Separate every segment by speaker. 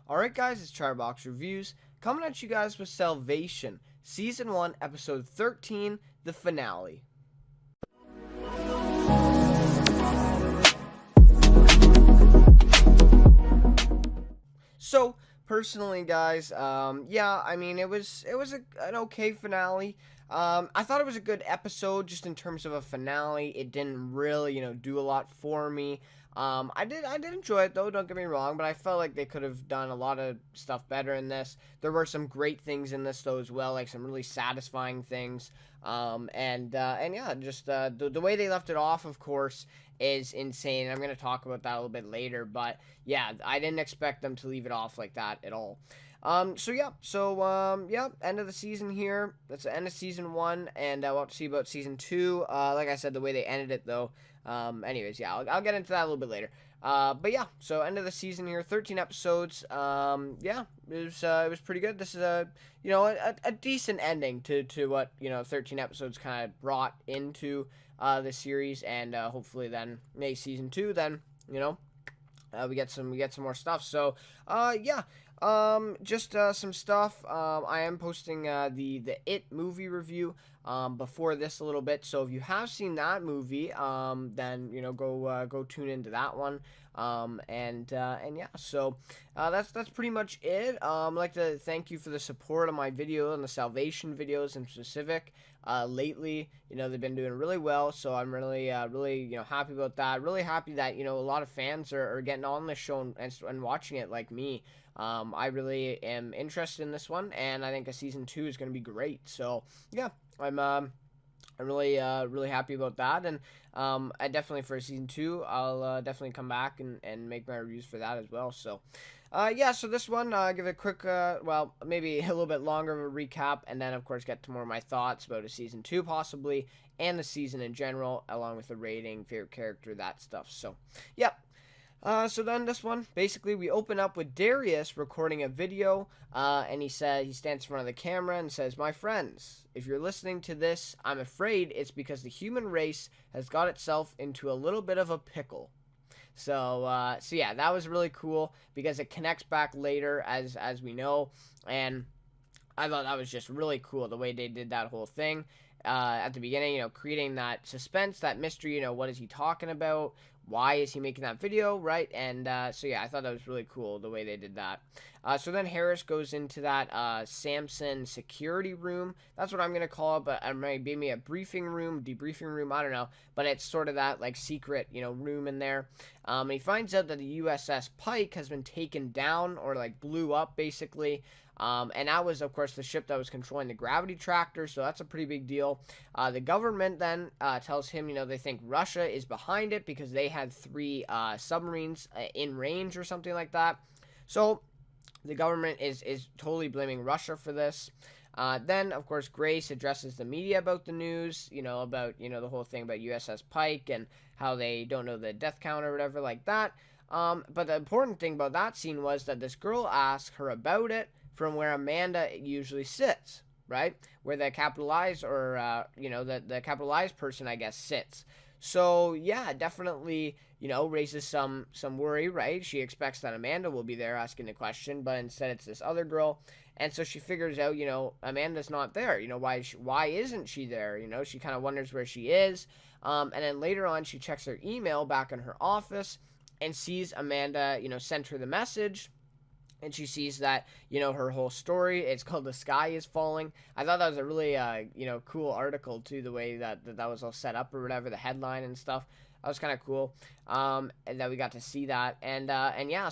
Speaker 1: Alright guys, it's Chatterbox Reviews, coming at you guys with Salvation, Season 1, Episode 13, the finale. So, personally guys, it was an okay finale. I thought it was a good episode just in terms of a finale. It didn't really, do a lot for me. I did enjoy it though, don't get me wrong, but I felt like they could have done a lot of stuff better in this. There were some great things in this though as well, like some really satisfying things. The way they left it off, of course, is insane. I'm going to talk about that a little bit later, but yeah, I didn't expect them to leave it off like that at all. End of the season here. That's the end of season 1, and we'll have to see about season 2. Like I said, the way they ended it, though. I'll get into that a little bit later. So end of the season here, 13 episodes. It was pretty good. This is a decent ending to what 13 episodes kind of brought into the series, and hopefully then maybe season 2. Then we get some more stuff. So some stuff. I am posting the It movie review before this a little bit. So if you have seen that movie, then go tune into that one. That's pretty much it. I'd like to thank you for the support on my video and the Salvation videos in specific. Lately, they've been doing really well, so I'm really happy about that. Really happy that a lot of fans are getting on this show and watching it like me. I really am interested in this one, and I think a season 2 is going to be great. So yeah, I'm really happy about that, and I definitely for season 2 I'll definitely come back and make my reviews for that as well. So so this one, give it a quick, maybe a little bit longer of a recap, and then, of course, get to more of my thoughts about a Season 2, possibly, and the season in general, along with the rating, favorite character, that stuff. So, yep. So then this one, basically, we open up with Darius recording a video, and he stands in front of the camera and says, "My friends, if you're listening to this, I'm afraid it's because the human race has got itself into a little bit of a pickle." So yeah, that was really cool because it connects back later, as we know, and I thought that was just really cool the way they did that whole thing at the beginning, creating that suspense, that mystery, what is he talking about? Why is he making that video, right? And so yeah, I thought that was really cool the way they did that. So then Harris goes into that Samson security room. That's what I'm going to call it, but maybe a debriefing room, I don't know. But it's sort of that like secret, room in there. And he finds out that the USS Pike has been taken down or like blew up basically. And that was, of course, the ship that was controlling the gravity tractor, so that's a pretty big deal. The government then tells him, they think Russia is behind it because they had 3 submarines in range or something like that. So the government is totally blaming Russia for this. Then, of course, Grace addresses the media about the news, about, the whole thing about USS Pike and how they don't know the death count or whatever like that. But the important thing about that scene was that this girl asked her about it from where Amanda usually sits, right? Where the capitalized or, the capitalized person, I guess, sits. So, yeah, definitely, raises some worry, right? She expects that Amanda will be there asking the question, but instead it's this other girl. And so she figures out, Amanda's not there. Why isn't she there? She kind of wonders where she is. And then later on, she checks her email back in her office and sees Amanda, sent her the message. And she sees that, her whole story, it's called The Sky is Falling. I thought that was a really, cool article, too, the way that was all set up or whatever, the headline and stuff. That was kind of cool, and that we got to see that. And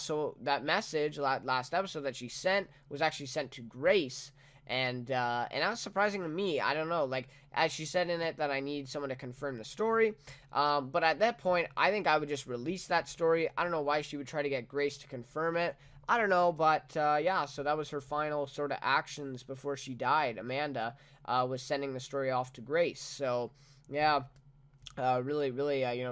Speaker 1: so that message, last episode that she sent, was actually sent to Grace. And that was surprising to me. I don't know, like, as she said in it that I need someone to confirm the story. But at that point, I think I would just release that story. I don't know why she would try to get Grace to confirm it. I don't know, but so that was her final sort of actions before she died. Amanda was sending the story off to Grace. So, yeah, really,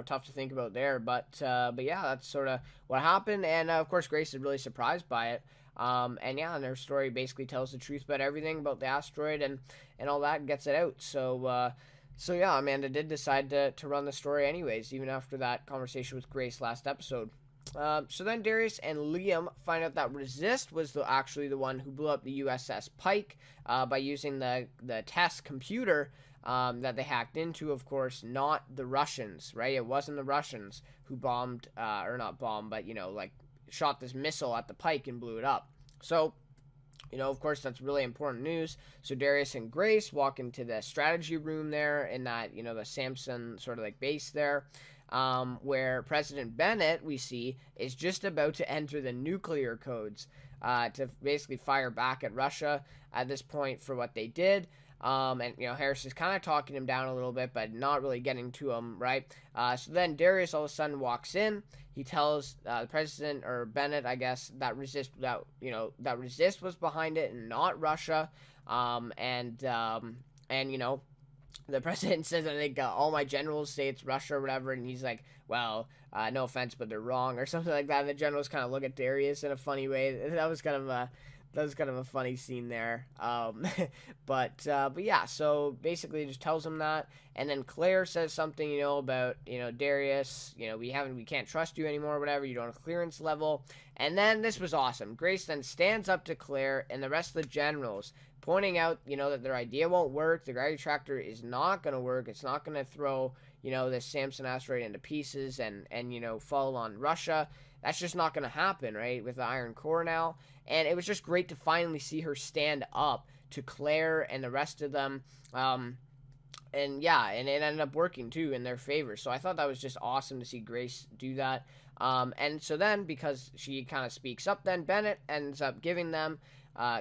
Speaker 1: tough to think about there. But yeah, that's sort of what happened. And, of course, Grace is really surprised by it. And her story basically tells the truth about everything about the asteroid and all that and gets it out. So yeah, Amanda did decide to run the story anyways, even after that conversation with Grace last episode. So then Darius and Liam find out that Resist was actually the one who blew up the USS Pike by using the test computer that they hacked into, of course, not the Russians, right? It wasn't the Russians who bombed, or not bombed, but, like shot this missile at the Pike and blew it up. So, of course, that's really important news. So Darius and Grace walk into the strategy room there in that, the Samson sort of like base there, where President Bennett, we see, is just about to enter the nuclear codes to basically fire back at Russia at this point for what they did. And Harris is kind of talking him down a little bit, but not really getting to him, right? So then Darius all of a sudden walks in. He tells the president, or Bennett, I guess, that Resist was behind it and not Russia. And the president says, I think all my generals say it's Russia or whatever, and he's like, well, no offense, but they're wrong, or something like that. And the generals kind of look at Darius in a funny way. That was kind of a funny scene there. But yeah, so basically he just tells him that, and then Claire says something, about, Darius, we can't trust you anymore, whatever, you don't have clearance level. And then this was awesome. Grace then stands up to Claire and the rest of the generals, pointing out, that their idea won't work, the gravity tractor is not going to work, it's not going to throw, this Samson asteroid into pieces and fall on Russia. That's just not going to happen, right, with the Iron Core now. And it was just great to finally see her stand up to Claire and the rest of them. And yeah, and it ended up working too in their favor. So I thought that was just awesome to see Grace do that. And so then, because she kind of speaks up, then Bennett ends up giving them,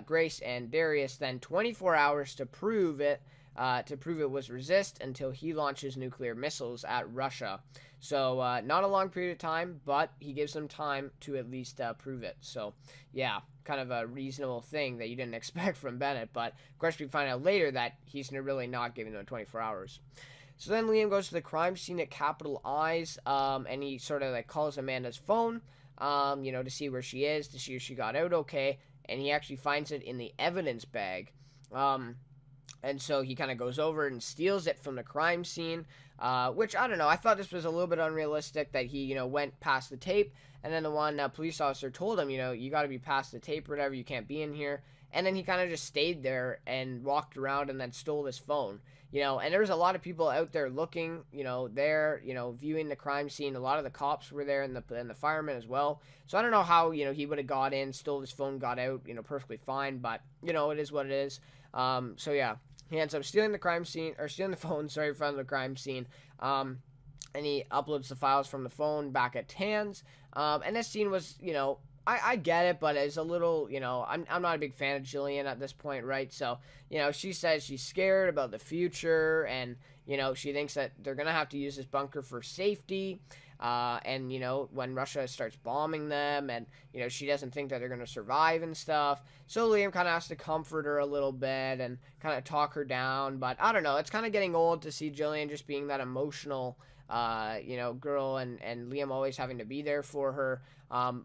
Speaker 1: Grace and Darius, then 24 hours to prove it was Resist until he launches nuclear missiles at Russia. So not a long period of time, but he gives them time to at least prove it. So yeah, kind of a reasonable thing that you didn't expect from Bennett. But of course we find out later that he's really not giving them 24 hours. So then Liam goes to the crime scene at Capital Eyes, and he sort of like calls Amanda's phone, to see where she is, to see if she got out okay. And he actually finds it in the evidence bag. And so he kind of goes over and steals it from the crime scene, which, I don't know, I thought this was a little bit unrealistic that he, went past the tape, and then the one police officer told him, you got to be past the tape or whatever, you can't be in here. And then he kind of just stayed there and walked around and then stole his phone. And there was a lot of people out there looking, there, viewing the crime scene. A lot of the cops were there and the firemen as well. So I don't know how, he would have got in, stole his phone, got out, perfectly fine. But, it is what it is. So yeah, he ends up stealing the phone, from the crime scene. And he uploads the files from the phone back at Tan's. And this scene was, I get it, but it's a little, I'm not a big fan of Jillian at this point, right? So, she says she's scared about the future, and, she thinks that they're going to have to use this bunker for safety, and, when Russia starts bombing them, and, she doesn't think that they're going to survive and stuff. So Liam kind of has to comfort her a little bit and kind of talk her down, but I don't know, it's kind of getting old to see Jillian just being that emotional girl, and Liam always having to be there for her.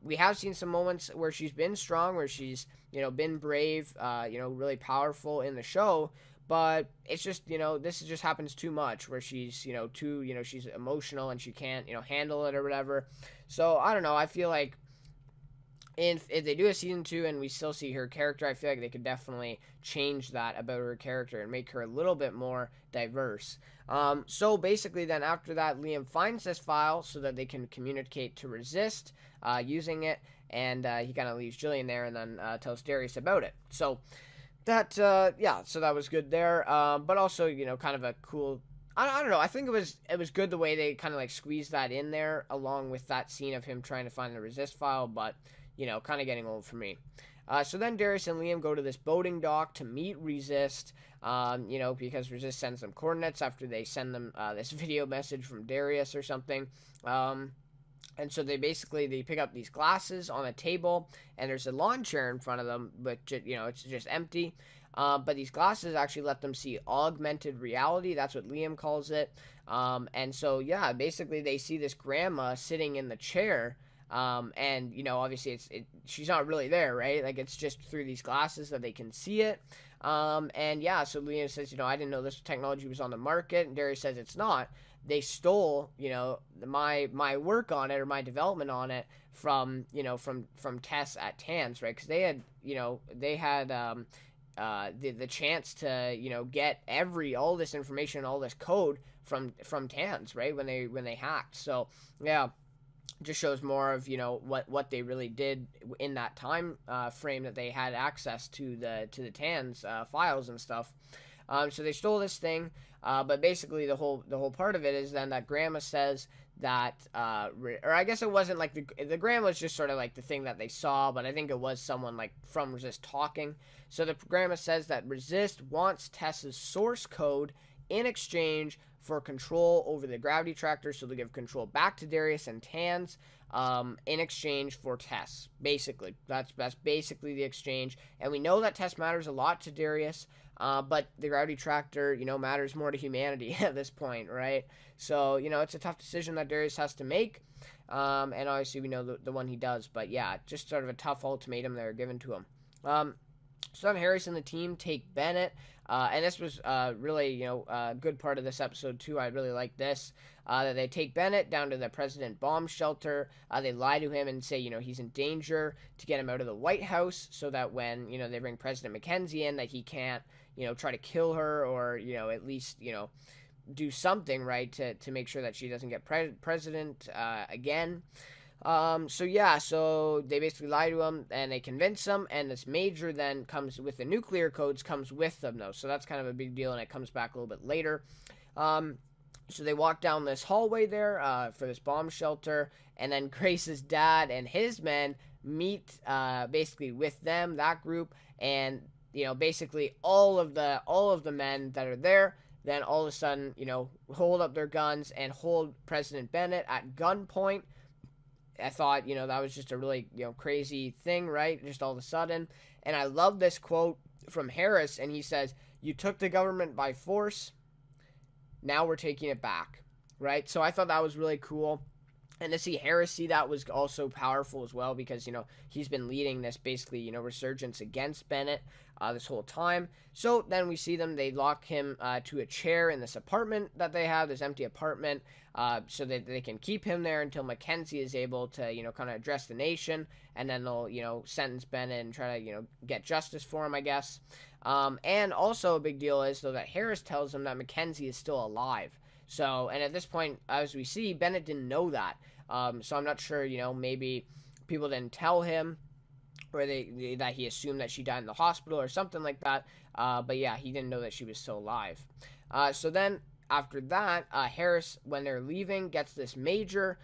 Speaker 1: We have seen some moments where she's been strong, where she's, been brave, really powerful in the show, but it's just, this just happens too much, where she's, she's emotional and she can't, handle it or whatever. So, I don't know, I feel like if they do a season 2 and we still see her character, I feel like they could definitely change that about her character and make her a little bit more diverse. So basically then after that, Liam finds this file so that they can communicate to Resist using it, and he kind of leaves Jillian there and then tells Darius about it. So that, so that was good there. But also, kind of a cool, I don't know, I think it was good the way they kind of like squeezed that in there along with that scene of him trying to find the Resist file, but kind of getting old for me. So then Darius and Liam go to this boating dock to meet Resist, because Resist sends them coordinates after they send them this video message from Darius or something. And so they pick up these glasses on a table, and there's a lawn chair in front of them, but, it's just empty. But these glasses actually let them see augmented reality. That's what Liam calls it. And so, yeah, basically they see this grandma sitting in the chair. And, obviously she's not really there, right? Like, it's just through these glasses that they can see it. And yeah, so Liam says, I didn't know this technology was on the market. And Darius says it's not. they stole, my work on it, or my development on it, from, from tests at TANS, right? Because they had the chance to, get all this information, all this code from TANS, right? When they hacked. So yeah, just shows more of, what they really did in that time frame that they had access to the TANS files and stuff. So they stole this thing, but basically the whole part of it is then that Grandma says that, or I guess it wasn't like the Grandma was just sort of like the thing that they saw, but I think it was someone like from Resist talking. So the Grandma says that Resist wants Tess's source code in exchange for control over the gravity tractor, so they give control back to Darius and TANS, in exchange for Tess. Basically, that's basically the exchange. And we know that Tess matters a lot to Darius, but the gravity tractor, matters more to humanity at this point, right? So, it's a tough decision that Darius has to make, and obviously we know the one he does. But yeah, just sort of a tough ultimatum they're given to him. So then Harris and the team take Bennett, and this was really, a good part of this episode too. I really like this. That they take Bennett down to the President bomb shelter. They lie to him and say, he's in danger, to get him out of the White House, so that when, they bring President Mackenzie in, that he can't, try to kill her, or, at least, do something, right, to make sure that she doesn't get president again. So they basically lie to him, and they convince him, and this major then comes with the nuclear codes, comes with them, though, so that's kind of a big deal, and it comes back a little bit later. So they walk down this hallway there for this bomb shelter, and then Grace's dad and his men meet basically with them, that group, and basically all of the men that are there then all of a sudden hold up their guns and hold President Bennett at gunpoint. I thought that was just a really crazy thing, right? Just all of a sudden. And I love this quote from Harris, and he says, "You took the government by force. Now we're taking it back," right? So I thought that was really cool. And to see Harris see that was also powerful as well, because, he's been leading this basically, resurgence against Bennett this whole time. So then we see them, they lock him to a chair in this apartment that they have, this empty apartment, so that they can keep him there until Mackenzie is able to, kind of address the nation, and then they'll, sentence Bennett and try to, get justice for him, I guess. And also a big deal is, though, that Harris tells him that Mackenzie is still alive. So, and at this point, as we see, Bennett didn't know that. So I'm not sure, maybe people didn't tell him, or that he assumed that she died in the hospital or something like that. But yeah, he didn't know that she was still alive. So then after that, Harris, when they're leaving, gets this major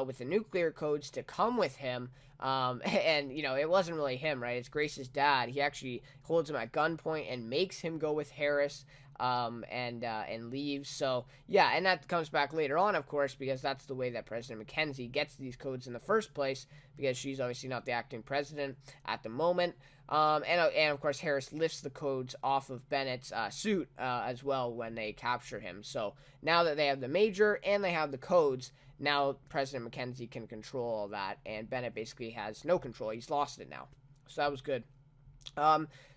Speaker 1: with the nuclear codes to come with him. And, it wasn't really him, right? It's Grace's dad. He actually holds him at gunpoint and makes him go with Harris. And leaves. So yeah, and that comes back later on, of course, because that's the way that President Mackenzie gets these codes in the first place, because she's obviously not the acting president at the moment. And of course Harris lifts the codes off of Bennett's suit as well when they capture him. So now that they have the major and they have the codes, now President Mackenzie can control all that, and Bennett basically has no control. He's lost it now. So that was good.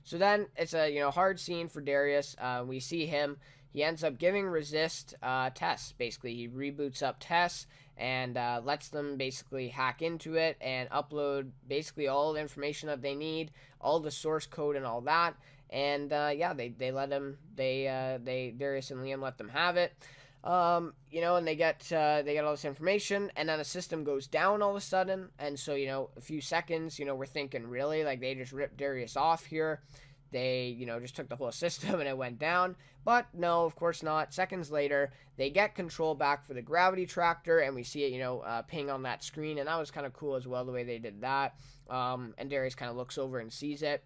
Speaker 1: So then it's a hard scene for Darius. We see him. He ends up giving Resist Tess. Basically, he reboots up Tess and lets them basically hack into it and upload basically all the information that they need, all the source code and all that. And yeah, they let him. Darius and Liam let them have it. And they get all this information, and then the system goes down all of a sudden, and so, a few seconds, we're thinking, really, like, they just ripped Darius off here, they, just took the whole system and it went down, but no, of course not. Seconds later, they get control back for the gravity tractor, and we see it, ping on that screen, and that was kind of cool as well, the way they did that, and Darius kind of looks over and sees it.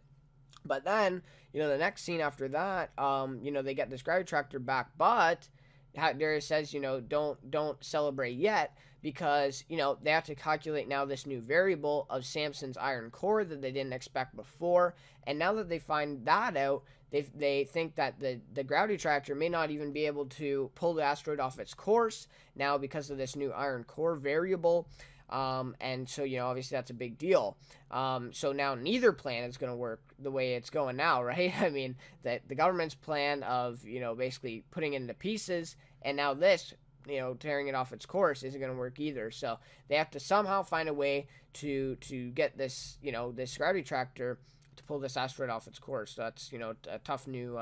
Speaker 1: But then, the next scene after that, they get this gravity tractor back, but Darius says, don't celebrate yet, because, they have to calculate now this new variable of Samson's iron core that they didn't expect before. And now that they find that out, they think that the gravity tractor may not even be able to pull the asteroid off its course now, because of this new iron core variable. And so, obviously that's a big deal. So now neither plan is going to work the way it's going now, right? I mean, the government's plan of, basically putting it into pieces, and now this tearing it off its course isn't going to work either. So they have to somehow find a way to get this this gravity tractor to pull this asteroid off its course. So that's a tough new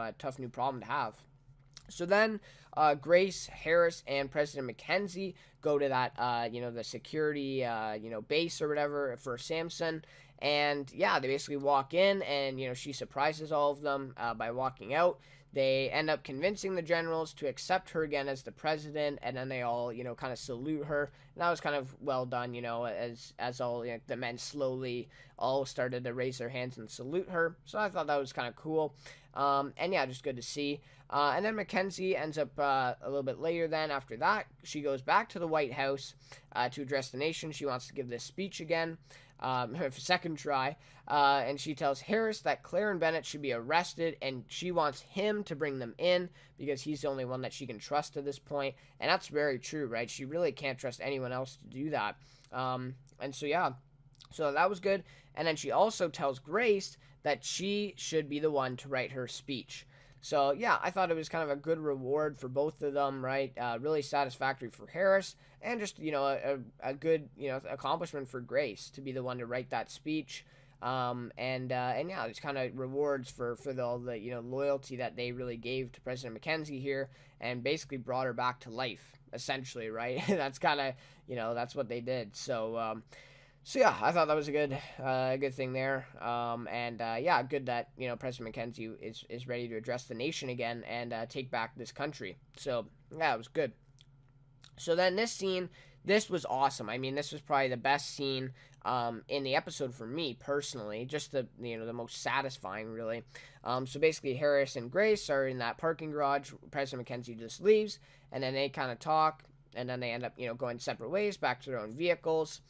Speaker 1: problem to have. So then Grace, Harris, and President Mackenzie go to that, the security, base or whatever for Samson. And yeah, they basically walk in and, she surprises all of them by walking out. They end up convincing the generals to accept her again as the president, and then they all, kind of salute her. And that was kind of well done, as all the men slowly all started to raise their hands and salute her. So I thought that was kind of cool. And yeah, just good to see. And then Mackenzie ends up a little bit later then. After that, she goes back to the White House to address the nation. She wants to give this speech again. For second try, and she tells Harris that Claire and Bennett should be arrested, and she wants him to bring them in because he's the only one that she can trust at this point, and that's very true, right? She really can't trust anyone else to do that, and so yeah, so that was good. And then she also tells Grace that she should be the one to write her speech. So yeah, I thought it was kind of a good reward for both of them, right? Really satisfactory for Harris, and just a good accomplishment for Grace to be the one to write that speech. And yeah, it's kind of rewards for all the loyalty that they really gave to President Mackenzie here, and basically brought her back to life, essentially, right? That's kind of that's what they did. So. So yeah, I thought that was a good thing there, and yeah, good that President Mackenzie is ready to address the nation again and take back this country. So yeah, it was good. So then this was awesome. I mean, this was probably the best scene in the episode for me personally, just the the most satisfying really. So basically, Harris and Grace are in that parking garage. President Mackenzie just leaves, and then they kind of talk, and then they end up going separate ways back to their own vehicles.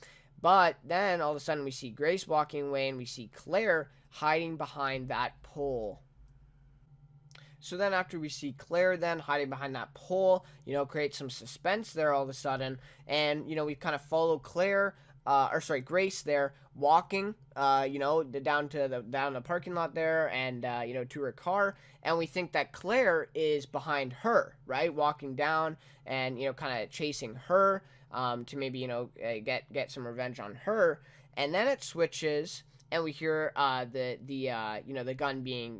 Speaker 1: But then all of a sudden we see Grace walking away, and we see Claire hiding behind that pole. So then after we see Claire then hiding behind that pole, create some suspense there all of a sudden. And, we kind of follow Grace there walking, down the parking lot there and, to her car. And we think that Claire is behind her, right? Walking down and, kind of chasing her. To maybe get some revenge on her, and then it switches, and we hear the gun being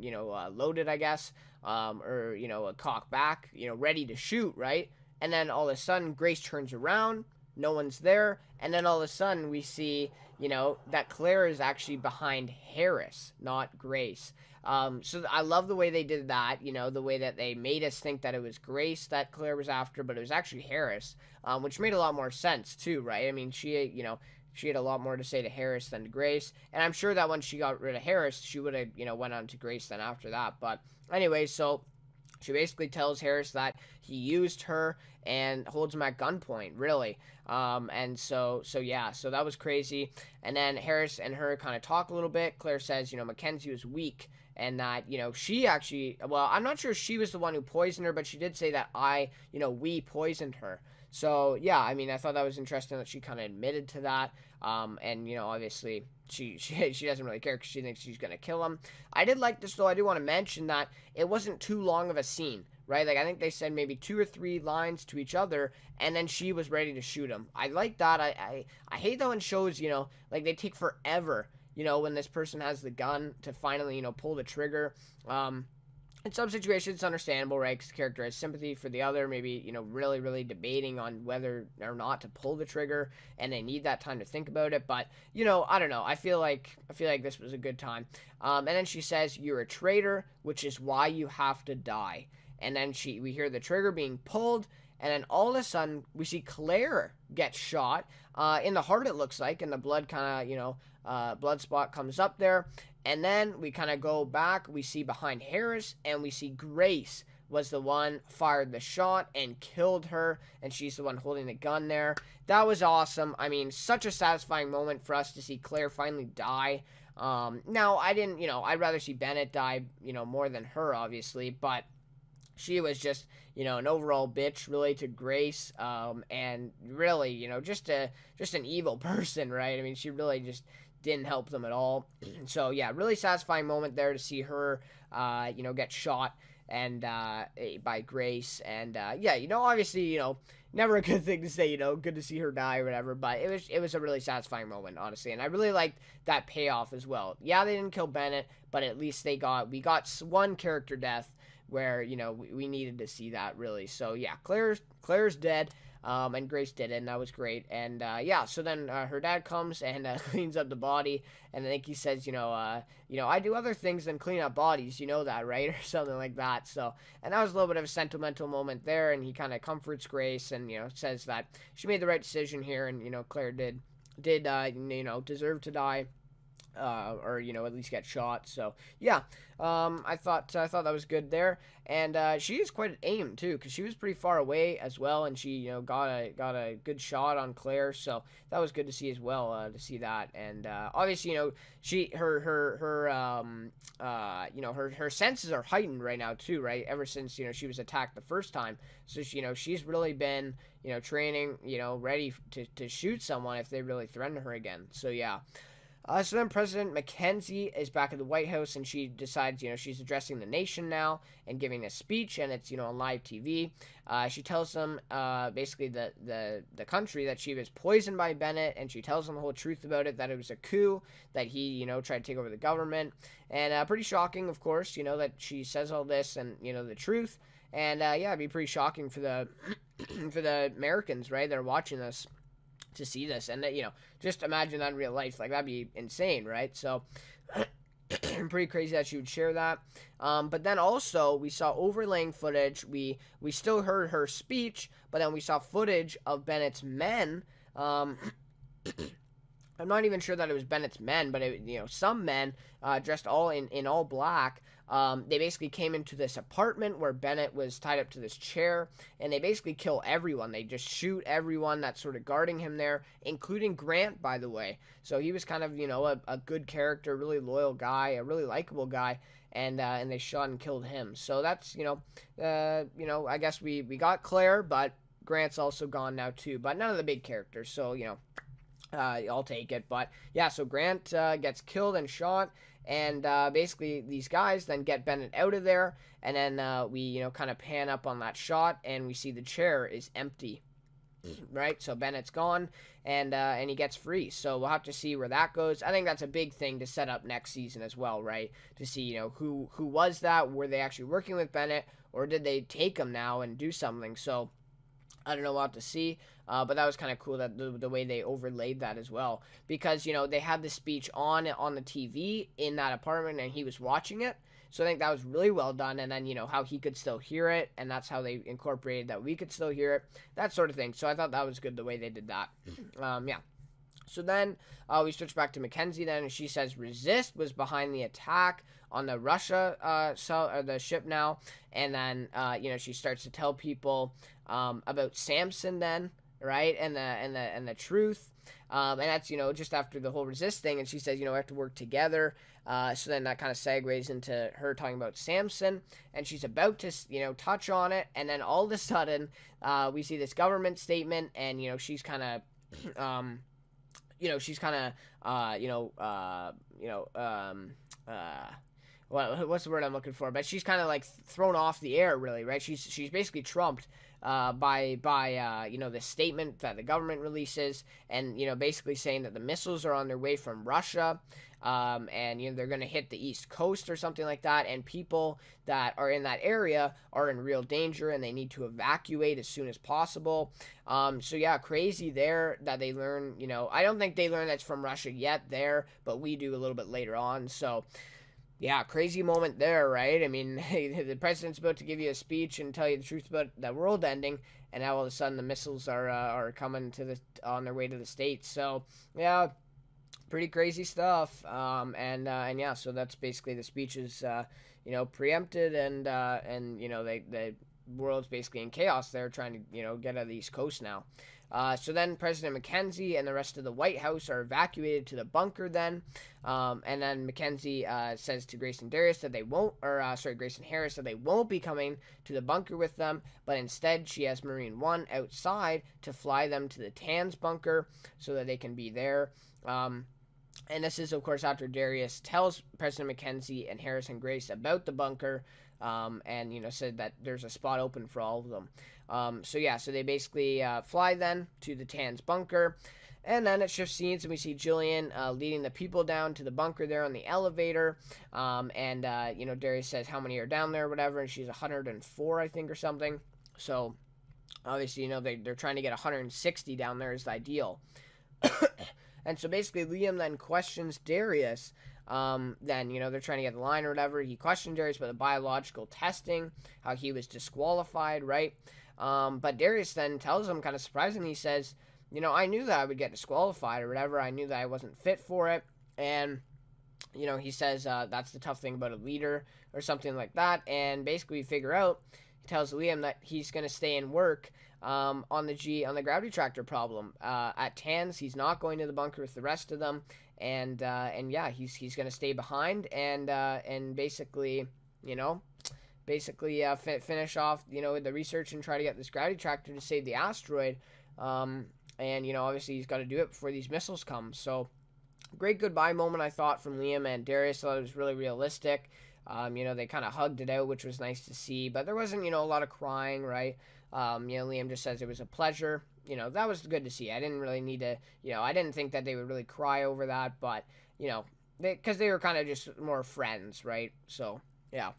Speaker 1: loaded, I guess, or cocked back, ready to shoot, right? And then all of a sudden Grace turns around, no one's there, and then all of a sudden we see that Claire is actually behind Harris, not Grace. So I love the way they did that, the way that they made us think that it was Grace that Claire was after, but it was actually Harris, which made a lot more sense too, right? I mean, she had a lot more to say to Harris than to Grace, and I'm sure that when she got rid of Harris, she would have, went on to Grace then after that. But anyway, so she basically tells Harris that he used her and holds him at gunpoint, really. And so yeah, so that was crazy. And then Harris and her kind of talk a little bit. Claire says, Mackenzie was weak, and that, she actually, well, I'm not sure she was the one who poisoned her, but she did say that we poisoned her. So, yeah, I mean, I thought that was interesting that she kind of admitted to that. And, obviously, she doesn't really care because she thinks she's going to kill him. I did like this, though. I do want to mention that it wasn't too long of a scene, right? Like, I think they said maybe 2 or 3 lines to each other, and then she was ready to shoot him. I like that. I hate that when shows, like, they take forever, when this person has the gun to finally, pull the trigger. In some situations, it's understandable, right? Because the character has sympathy for the other, maybe, really, really debating on whether or not to pull the trigger, and they need that time to think about it. But, I don't know. I feel like this was a good time. And then she says, "You're a traitor, which is why you have to die." And then we hear the trigger being pulled, and then all of a sudden, we see Claire get shot in the heart, it looks like, and the blood kind of, blood spot comes up there. And then we kind of go back, we see behind Harris, and we see Grace was the one fired the shot and killed her, and she's the one holding the gun there. That was awesome. I mean, such a satisfying moment for us to see Claire finally die. Now, I'd rather see Bennett die, more than her, obviously, but she was just, an overall bitch, really, to Grace, and really, just an evil person, right? I mean, she really just didn't help them at all. So yeah, really satisfying moment there to see her, get shot. and by Grace, and yeah, obviously, never a good thing to say, good to see her die or whatever, but it was a really satisfying moment, honestly, and I really liked that payoff as well. Yeah, they didn't kill Bennett, but at least we got one character death where we needed to see that, really. So yeah, Claire's dead. And Grace did it, and that was great. And yeah, so then her dad comes and cleans up the body, and I think he says, I do other things than clean up bodies, you know that, right? Or something like that. So, and that was a little bit of a sentimental moment there, and he kind of comforts Grace and says that she made the right decision here, and Claire did deserve to die. Or at least get shot. So yeah, I thought that was good there, and she is quite an aim too, because she was pretty far away as well, and she got a good shot on Claire. So that was good to see as well, to see that, and obviously she her senses are heightened right now too, right? Ever since she was attacked the first time, so she's really been training, ready to shoot someone if they really threaten her again. So yeah. So then President Mackenzie is back at the White House, and she decides, she's addressing the nation now and giving a speech, and it's, on live TV. She tells them, basically the country, that she was poisoned by Bennett, and she tells them the whole truth about it, that it was a coup, that he, tried to take over the government, and pretty shocking, of course, that she says all this and, the truth, and yeah, it'd be pretty shocking for the for the Americans, right, that are watching this, to see this, and that just imagine that in real life, like that'd be insane, right? So pretty crazy that she would share that. But then also we saw overlaying footage. We still heard her speech, but then we saw footage of Bennett's men. I'm not even sure that it was Bennett's men, but some men dressed all in all black. They basically came into this apartment where Bennett was tied up to this chair, and they basically kill everyone. They just shoot everyone that's sort of guarding him there, including Grant, by the way. So he was kind of, a good character, really loyal guy, a really likable guy, and they shot and killed him. So that's, I guess we got Claire, but Grant's also gone now too, but none of the big characters. So, I'll take it. But yeah, so Grant gets killed and shot, and basically these guys then get Bennett out of there, and then we kind of pan up on that shot, and we see the chair is empty, right? So Bennett's gone, and he gets free. So we'll have to see where that goes. I think that's a big thing to set up next season as well, right? To see who was that? Were they actually working with Bennett, or did they take him now and do something? So I don't know, we'll have to see, but that was kind of cool, that the way they overlaid that as well, because they had the speech on the TV in that apartment, and he was watching it, so I think that was really well done. And then how he could still hear it, and that's how they incorporated that we could still hear it, that sort of thing. So I thought that was good, the way they did that. Yeah. So then we switch back to Mackenzie then, and she says Resist was behind the attack on the Russia the ship now, and then she starts to tell people about Samson then, right, and the truth, and that's just after the whole Resist thing, and she says we have to work together. So then that kind of segues into her talking about Samson, and she's about to touch on it, and then all of a sudden we see this government statement, and she's kind of what's the word I'm looking for? But she's kind of like thrown off the air, really, right? She's basically trumped by the statement that the government releases, and basically saying that the missiles are on their way from Russia, and they're going to hit the East Coast or something like that, and people that are in that area are in real danger, and they need to evacuate as soon as possible. So yeah, crazy there that they learn. I don't think they learn that's from Russia yet there, but we do a little bit later on. So yeah, crazy moment there, right? I mean, the president's about to give you a speech and tell you the truth about the world ending, and now all of a sudden the missiles are coming on their way to the States. So yeah, pretty crazy stuff. And yeah, so that's basically the speech is preempted, and the world's basically in chaos. They're trying to get out of the East Coast now. So then President Mackenzie and the rest of the White House are evacuated to the bunker then. And then Mackenzie says to Grace and Darius that they won't, Grace and Harris, that they won't be coming to the bunker with them, but instead she has Marine One outside to fly them to the Tans bunker so that they can be there. And this is, of course, after Darius tells President Mackenzie and Harris and Grace about the bunker, and said that there's a spot open for all of them. So they basically fly then to the Tan's bunker, and then it shifts scenes, and we see Jillian leading the people down to the bunker there on the elevator. Darius says how many are down there, or whatever, and she's 104, I think, or something. So obviously, they're trying to get 160 down there is the ideal. And so basically, Liam then questions Darius. They're trying to get the line or whatever. He questioned Darius about the biological testing, how he was disqualified, right? But Darius then tells him, kind of surprisingly, he says, I knew that I would get disqualified or whatever. I knew that I wasn't fit for it. And, he says that's the tough thing about a leader or something like that. And basically, we figure out, he tells Liam that he's going to stay and work on the gravity tractor problem at Tan's. He's not going to the bunker with the rest of them, and he's going to stay behind and basically finish off the research and try to get this gravity tractor to save the asteroid. Obviously he's got to do it before these missiles come. So great goodbye moment, I thought, from Liam and Darius. I thought it was really realistic. They kind of hugged it out, which was nice to see, but there wasn't a lot of crying, right? Liam just says it was a pleasure. That was good to see. I didn't really need to, I didn't think that they would really cry over that, but, because they were kind of just more friends, right? So, yeah.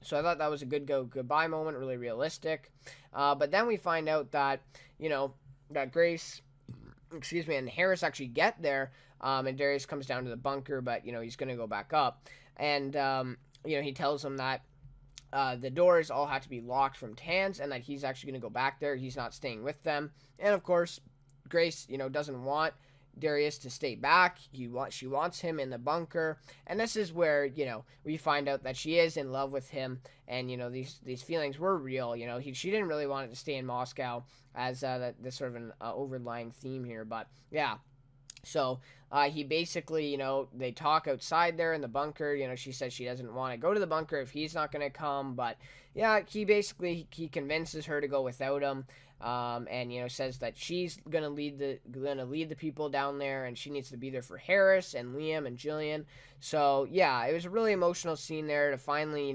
Speaker 1: So I thought that was a good goodbye moment, really realistic. But then we find out that, that Grace, and Harris actually get there, and Darius comes down to the bunker, but, he's going to go back up. And, he tells him that the doors all have to be locked from Tan's, and that he's actually going to go back there. He's not staying with them. And of course, Grace, doesn't want Darius to stay back. She wants him in the bunker. And this is where, we find out that she is in love with him. And, these feelings were real. She didn't really want it to stay in Moscow, as this sort of an overlying theme here. But yeah. So he basically, they talk outside there in the bunker. She says she doesn't want to go to the bunker if he's not going to come. But yeah, he convinces her to go without him. And says that she's gonna lead the people down there, and she needs to be there for Harris and Liam and Jillian. So yeah, it was a really emotional scene there to finally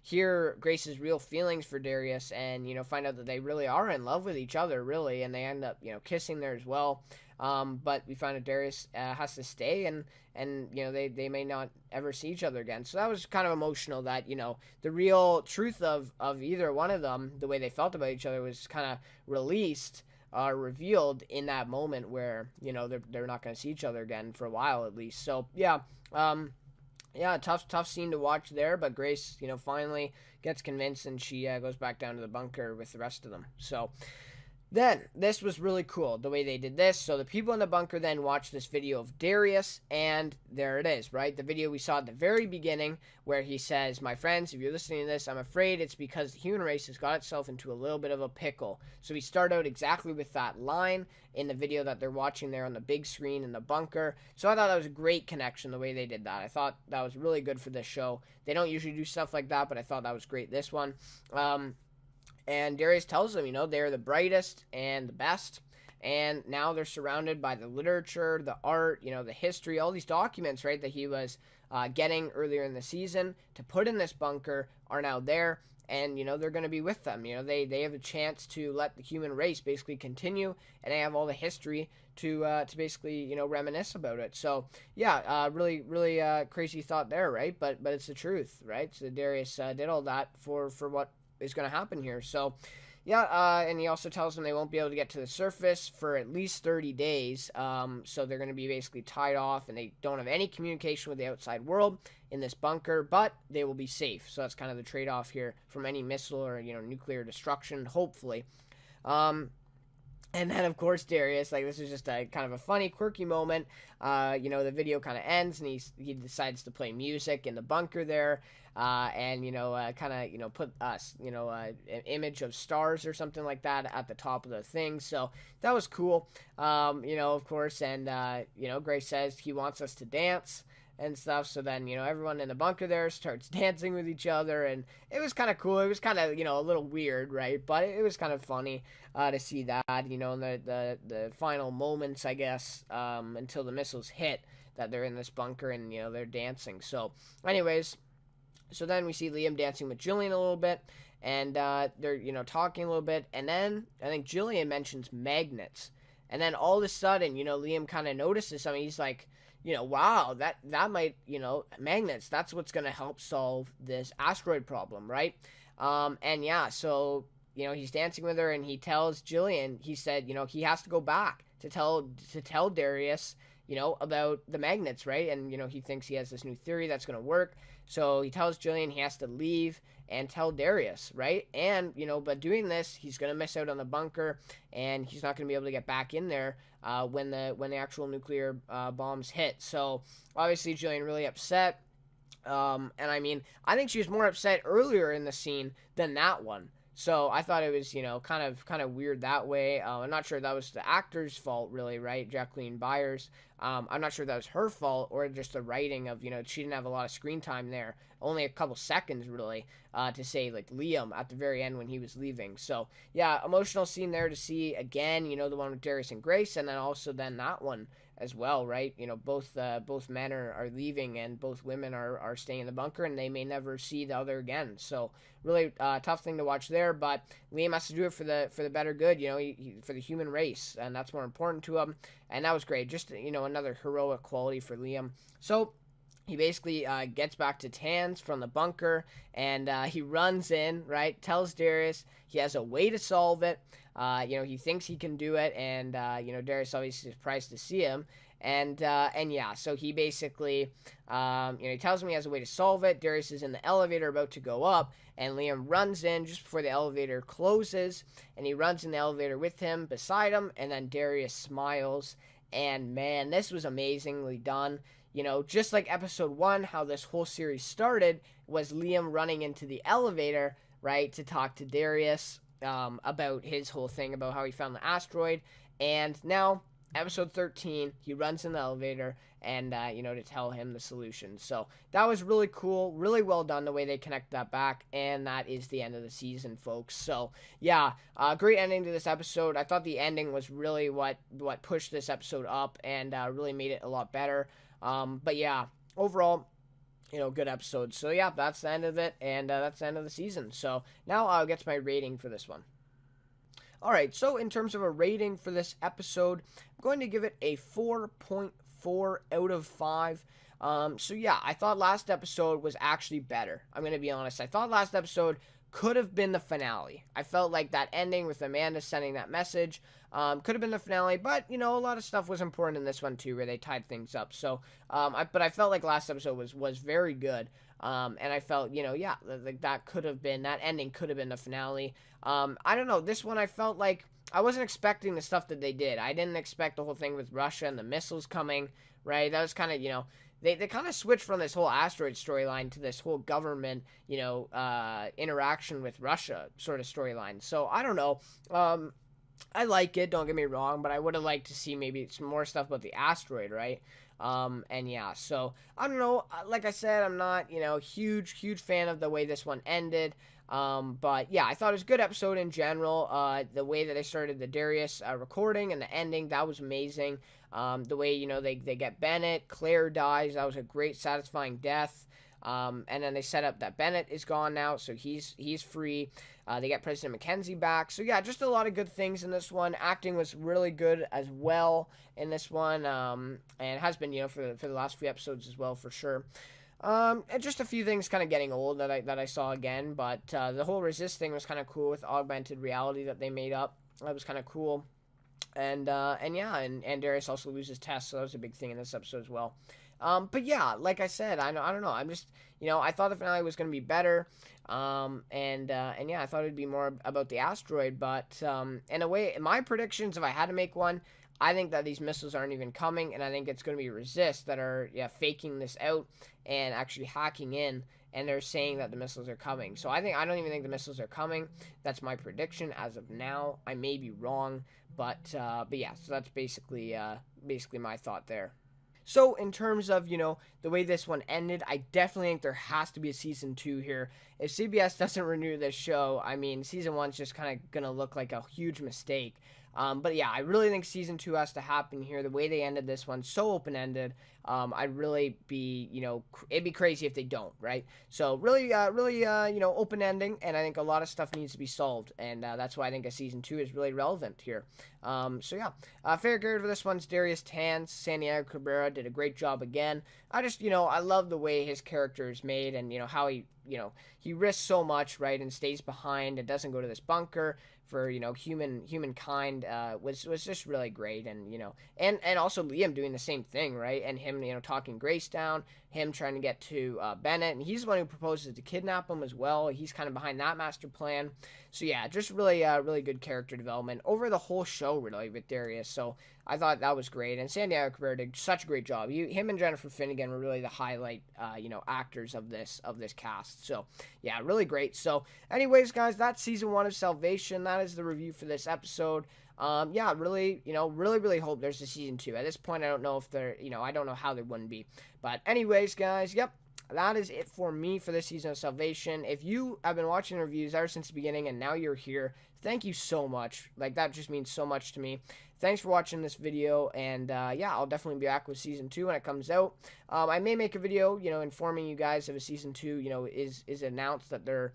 Speaker 1: hear Grace's real feelings for Darius, and find out that they really are in love with each other, really, and they end up kissing there as well. But we find out Darius has to stay, and they may not ever see each other again. So that was kind of emotional, that the real truth of either one of them, the way they felt about each other, was kind of revealed in that moment where they're not going to see each other again for a while, at least. So yeah, tough scene to watch there. But Grace finally gets convinced, and she goes back down to the bunker with the rest of them. So then, this was really cool, the way they did this. So the people in the bunker then watched this video of Darius, and there it is, right? The video we saw at the very beginning, where he says, "My friends, if you're listening to this, I'm afraid it's because the human race has got itself into a little bit of a pickle." So we start out exactly with that line in the video that they're watching there on the big screen in the bunker. So I thought that was a great connection, the way they did that. I thought that was really good for this show. They don't usually do stuff like that, but I thought that was great, this one. And Darius tells them, they're the brightest and the best. And now they're surrounded by the literature, the art, the history, all these documents, right, that he was getting earlier in the season to put in this bunker are now there. And, they're going to be with them. They have a chance to let the human race basically continue. And they have all the history to basically, reminisce about it. So, yeah, really, really crazy thought there, right? But it's the truth, right? So Darius did all that for what is going to happen here. So yeah, and he also tells them they won't be able to get to the surface for at least 30 days. So they're going to be basically tied off, and they don't have any communication with the outside world in this bunker, but they will be safe. So that's kind of the trade-off here from any missile or nuclear destruction, hopefully. And then, of course, Darius, this is just a kind of a funny, quirky moment. The video kind of ends, and he decides to play music in the bunker there, and, put an image of stars or something like that at the top of the thing. So that was cool, of course. And, Grace says he wants us to dance and stuff. So then, everyone in the bunker there starts dancing with each other, and it was kind of cool. It was kind of, a little weird, right? But it was kind of funny to see that, in the final moments, I guess, until the missiles hit, that they're in this bunker and, you know, they're dancing. So, anyways, so then we see Liam dancing with Jillian a little bit, and they're, you know, talking a little bit, and then I think Jillian mentions magnets, and then all of a sudden, you know, Liam kind of notices something. He's like, you know, wow, that might, you know, magnets, that's what's gonna help solve this asteroid problem, right? And yeah, so, you know, he's dancing with her, and he tells Jillian, he said, you know, he has to go back to tell Darius, you know, about the magnets, right? And, you know, he thinks he has this new theory that's going to work. So he tells Jillian he has to leave and tell Darius, right? And, you know, but doing this, he's going to miss out on the bunker, and he's not going to be able to get back in there when the actual nuclear bombs hit. So obviously Jillian really upset. And I mean, I think she was more upset earlier in the scene than that one. So I thought it was, you know, kind of weird that way. I'm not sure that was the actor's fault, really, right? Jacqueline Byers. I'm not sure that was her fault or just the writing of, you know, she didn't have a lot of screen time there. Only a couple seconds, really, to say, like, Liam at the very end when he was leaving. So, yeah, emotional scene there to see, again, you know, the one with Darius and Grace, and then also then that one as well, right? You know, both men are leaving, and both women are staying in the bunker, and they may never see the other again. So really tough thing to watch there, but Liam has to do it for the better good, you know, for the human race, and that's more important to him. And that was great. Just, you know, another heroic quality for Liam. So he basically gets back to Tans from the bunker, and he runs in, right, tells Darius he has a way to solve it. You know, he thinks he can do it, and, you know, Darius obviously is surprised to see him. And yeah, so he basically, you know, he tells him he has a way to solve it. Darius is in the elevator about to go up, and Liam runs in just before the elevator closes, and he runs in the elevator with him, beside him, and then Darius smiles, and man, this was amazingly done. You know, just like episode 1, how this whole series started was Liam running into the elevator, right, to talk to Darius about his whole thing about how he found the asteroid. And now, episode 13, he runs in the elevator and, you know, to tell him the solution. So that was really cool, really well done the way they connect that back. And that is the end of the season, folks. So yeah, great ending to this episode. I thought the ending was really what pushed this episode up and really made it a lot better. But yeah, overall, you know, good episode. So yeah, that's the end of it, and that's the end of the season. So now I'll get to my rating for this one. Alright, so in terms of a rating for this episode, I'm going to give it a 4.4 out of 5. So yeah, I thought last episode was actually better. I'm going to be honest. I thought last episode could have been the finale. I felt like that ending with Amanda sending that message could have been the finale, but, you know, a lot of stuff was important in this one too, where they tied things up. So, but I felt like last episode was very good. And I felt, you know, yeah, like that ending could have been the finale. I don't know, this one I felt like I wasn't expecting the stuff that they did. I didn't expect the whole thing with Russia and the missiles coming, right? That was kind of, you know, they kind of switched from this whole asteroid storyline to this whole government, you know, interaction with Russia sort of storyline. So, I don't know. I like it, don't get me wrong, but I would have liked to see maybe some more stuff about the asteroid, right? And yeah, so, I don't know, like I said, I'm not, you know, huge fan of the way this one ended, but yeah, I thought it was a good episode in general. The way that they started the Darius recording and the ending, that was amazing. The way, you know, they get Bennett, Claire dies, that was a great, satisfying death. And then they set up that Bennett is gone now, so he's free. They get President Mackenzie back. So yeah, just a lot of good things in this one. Acting was really good as well in this one, and it has been, you know, for the last few episodes as well, for sure. And just a few things kind of getting old that I saw again, but the whole resist thing was kind of cool with augmented reality that they made up. That was kind of cool. And yeah, and Darius also loses Tess, so that was a big thing in this episode as well. But yeah, like I said, I don't know. I'm just, you know, I thought the finale was going to be better. And yeah, I thought it'd be more about the asteroid. But in a way, in my predictions, if I had to make one, I think that these missiles aren't even coming, and I think it's going to be Resist that are faking this out and actually hacking in, and they're saying that the missiles are coming. So I don't even think the missiles are coming. That's my prediction as of now. I may be wrong, but yeah. So that's basically my thought there. So in terms of, you know, the way this one ended, I definitely think there has to be a season 2 here. If CBS doesn't renew this show, I mean, season 1's just kind of going to look like a huge mistake. But yeah, I really think season 2 has to happen here. The way they ended this one, so open-ended. I'd really be, it'd be crazy if they don't, right? So really, open ending, and I think a lot of stuff needs to be solved, and that's why I think a season 2 is really relevant here. So yeah, favorite character for this one's Darius Tan's. Santiago Cabrera did a great job again. I just, I love the way his character is made, and how he risks so much, right, and stays behind and doesn't go to this bunker for humankind was just really great. And and also Liam doing the same thing, right, and him talking Grace down, him trying to get to Bennett, and he's the one who proposes to kidnap him as well. He's kind of behind that master plan. So yeah, just really really good character development over the whole show, really, with Darius. So I thought that was great, and Santiago Cabrera did such a great job. Him and Jennifer Finnegan were really the highlight actors of this cast. So yeah, really great. So anyways, guys, that's season 1 of Salvation. That is the review for this episode. Yeah, really, really hope there's a season 2. At this point, I don't know if there, I don't know how there wouldn't be. But anyways, guys, yep, that is it for me for this season of Salvation. If you have been watching reviews ever since the beginning and now you're here, thank you so much. Like, that just means so much to me. Thanks for watching this video, and yeah, I'll definitely be back with season 2 when it comes out. I may make a video, informing you guys if a season 2, is announced that they're,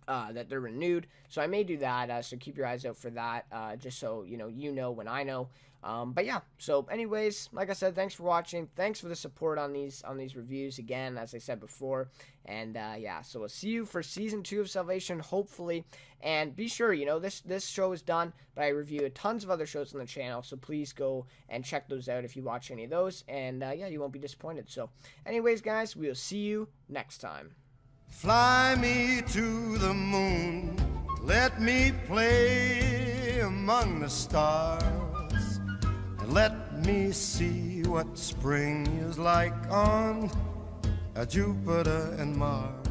Speaker 1: that they're renewed. So I may do that, so keep your eyes out for that, just so, when I know. But yeah, so anyways, like I said, thanks for watching. Thanks for the support on these reviews again, as I said before. And yeah, so we'll see you for season 2 of Salvation, hopefully. And be sure, this show is done, but I review tons of other shows on the channel, so please go and check those out if you watch any of those. And yeah, you won't be disappointed. So anyways, guys, we'll see you next time.
Speaker 2: Fly me to the moon, let me play among the stars, and let me see what spring is like on Jupiter and Mars.